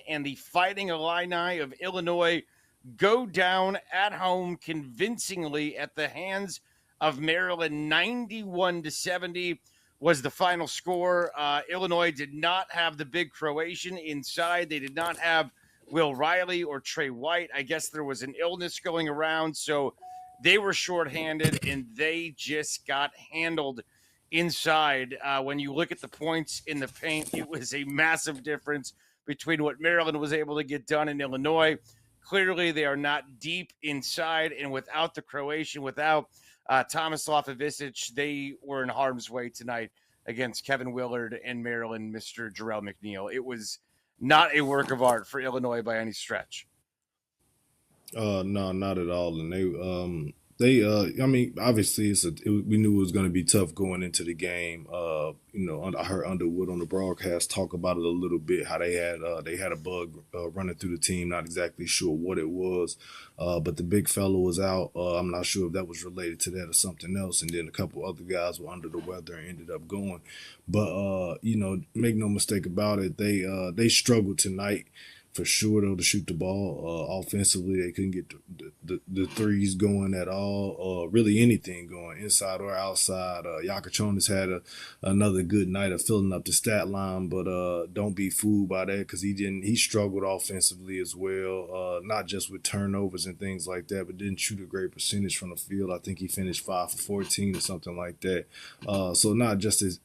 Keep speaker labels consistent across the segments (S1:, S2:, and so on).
S1: and the Fighting Illini of Illinois go down at home convincingly at the hands of Maryland. 91-70 was the final score. Illinois did not have the big Croatian inside. They did not have Will Riley or Trey White. I guess there was an illness going around, so they were shorthanded, and they just got handled inside. When you look at the points in the paint, it was a massive difference between what Maryland was able to get done in Illinois. Clearly, they are not deep inside, and without the Croatian, without Thomas Lofovicic, they were in harm's way tonight against Kevin Willard and Maryland, Mr. Jarrell McNeil. It was not a work of art for Illinois by any stretch.
S2: No, not at all. And I mean, obviously, we knew it was going to be tough going into the game. I heard Underwood on the broadcast talk about it a little bit, how they had a bug running through the team. Not exactly sure what it was, but the big fellow was out. I'm not sure if that was related to that or something else. And then a couple other guys were under the weather and ended up going. But make no mistake about it, they struggled tonight. For sure, though, to shoot the ball. Offensively, they couldn't get the threes going at all, really anything going, inside or outside. Yakachonis had another good night of filling up the stat line, but don't be fooled by that because he struggled offensively as well, not just with turnovers and things like that, but didn't shoot a great percentage from the field. I think he finished 5 for 14 or something like that. So not just as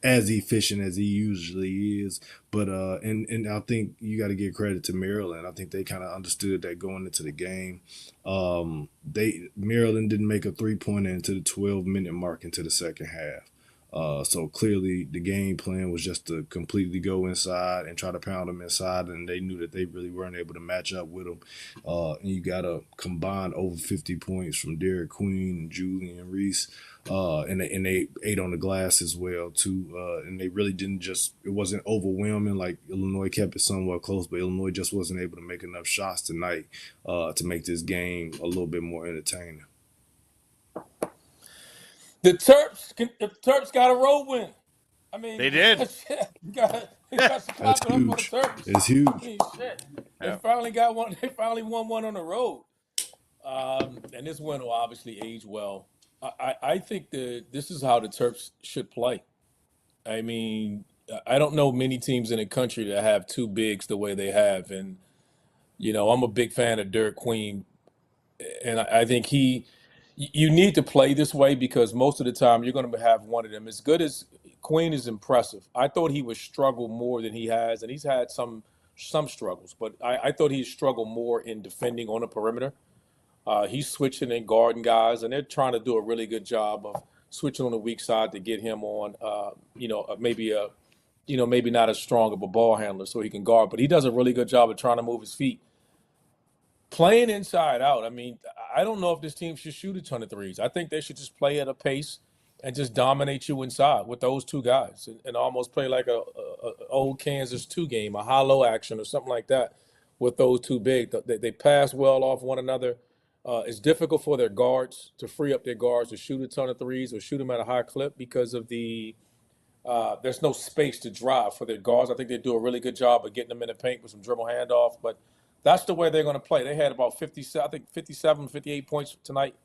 S2: efficient as he usually is, but and I think you got to give credit to Maryland. I think they kind of understood that going into the game. Maryland didn't make a 3-pointer into the 12-minute mark into the second half. So clearly the game plan was just to completely go inside and try to pound them inside, and they knew that they really weren't able to match up with them. And you got a combined over 50 points from Derek Queen and Julian Reese. And they ate on the glass as well too, and they really didn't it wasn't overwhelming. Like Illinois kept it somewhat close, but Illinois just wasn't able to make enough shots tonight to make this game a little bit more entertaining.
S3: The Terps got a road win. I mean,
S1: they did.
S3: You got
S2: That's huge. It's huge.
S3: I mean, shit. They finally got one. They finally won one on the road, and this win will obviously age well. I think this is how the Terps should play. I mean, I don't know many teams in the country that have two bigs the way they have. And, I'm a big fan of Derek Queen. And I think you need to play this way because most of the time you're going to have one of them. As good as Queen is impressive, I thought he would struggle more than he has. And he's had some struggles. But I thought he'd struggle more in defending on the perimeter. He's switching and guarding guys, and they're trying to do a really good job of switching on the weak side to get him on, maybe not as strong of a ball handler so he can guard, but he does a really good job of trying to move his feet. Playing inside out, I mean, I don't know if this team should shoot a ton of threes. I think they should just play at a pace and just dominate you inside with those two guys and almost play like a old Kansas 2 game, a hollow action or something like that with those two big. They pass well off one another. It's difficult for their guards to free up their guards to shoot a ton of threes or shoot them at a high clip because of there's no space to drive for their guards. I think they do a really good job of getting them in the paint with some dribble handoff, but that's the way they're going to play. They had about 57, 58 points tonight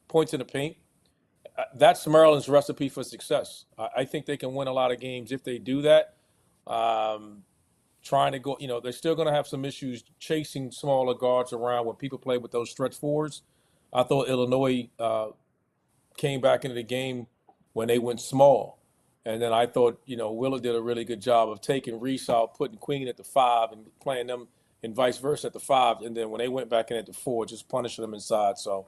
S3: points in the paint. That's Maryland's recipe for success. I think they can win a lot of games if they do that. Trying to go, they're still going to have some issues chasing smaller guards around when people play with those stretch fours. I thought Illinois came back into the game when they went small. And then I thought, Willard did a really good job of taking Reese out, putting Queen at the 5 and playing them and vice versa at the 5. And then when they went back in at the 4, just punishing them inside. So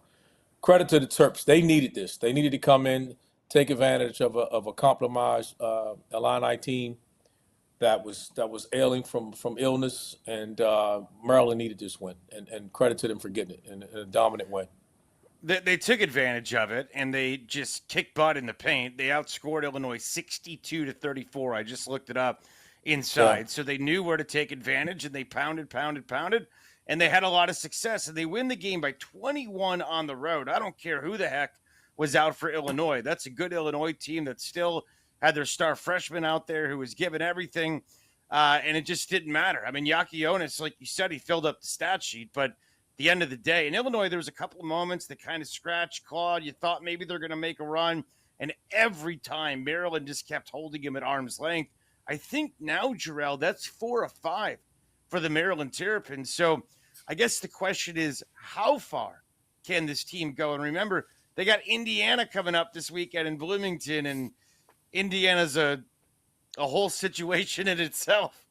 S3: credit to the Terps. They needed this. They needed to come in, take advantage of a compromised Illini team that was ailing from illness, and Maryland needed this win, and credit to them for getting it in a dominant way.
S1: They took advantage of it, and they just kicked butt in the paint. They outscored Illinois 62-34. I just looked it up inside. Yeah. So they knew where to take advantage, and they pounded, and they had a lot of success. And they win the game by 21 on the road. I don't care who the heck was out for Illinois. That's a good Illinois team that still had their star freshman out there who was given everything. and it just didn't matter. I mean, Yakionis, like you said, he filled up the stat sheet, but at the end of the day, in Illinois, there was a couple of moments that kind of scratched, clawed. You thought maybe they're going to make a run, and every time Maryland just kept holding him at arm's length. I think now, Jarrell, that's 4 of 5 for the Maryland Terrapins. So I guess the question is, how far can this team go? And remember, they got Indiana coming up this weekend in Bloomington, and Indiana's a whole situation in itself.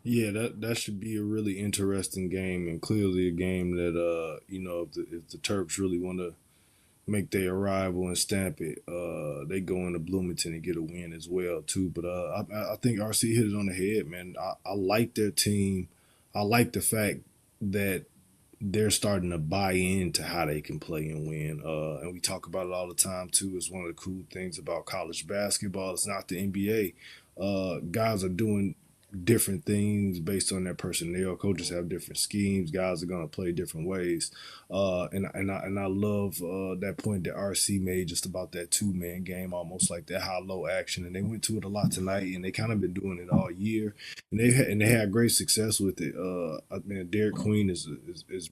S2: Yeah, that should be a really interesting game, and clearly a game that if the Terps really want to make their arrival and stamp it, they go into Bloomington and get a win as well too. But I think RC hit it on the head, man. I like their team. I like the fact that they're starting to buy into how they can play and win. And we talk about it all the time too. It's one of the cool things about college basketball. It's not the NBA. Guys are doing different things based on their personnel. Coaches have different schemes. Guys are going to play different ways. And I love that point that RC made just about that 2-man game, almost like that high-low action. And they went to it a lot tonight, and they kind of been doing it all year. And they had great success with it. I mean, Derek Queen is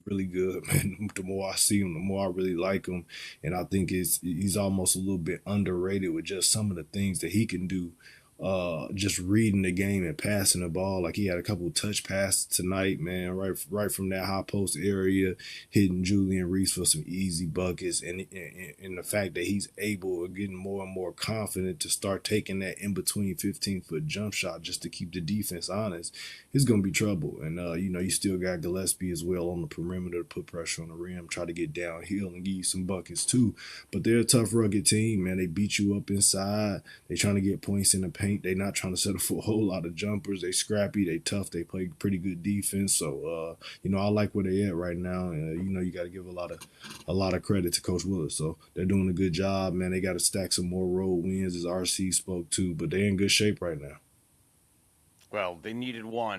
S2: really good, man. The more I see him, the more I really like him. And I think he's almost a little bit underrated with just some of the things that he can do. Just reading the game and passing the ball. Like he had a couple of touch passes tonight, man, right from that high post area, hitting Julian Reese for some easy buckets, and the fact that he's able, getting more and more confident to start taking that in between 15-foot jump shot just to keep the defense honest, it's gonna be trouble. And you still got Gillespie as well on the perimeter to put pressure on the rim, try to get downhill and give you some buckets too. But they're a tough, rugged team, man. They beat you up inside. They trying to get points in the paint. They not trying to settle for a whole lot of jumpers. They scrappy. They tough. They play pretty good defense. So I like where they at right now. You got to give a lot of credit to Coach Willis. So they're doing a good job, man. They got to stack some more road wins, as RC spoke to, but they're in good shape right now.
S1: Well, they needed one.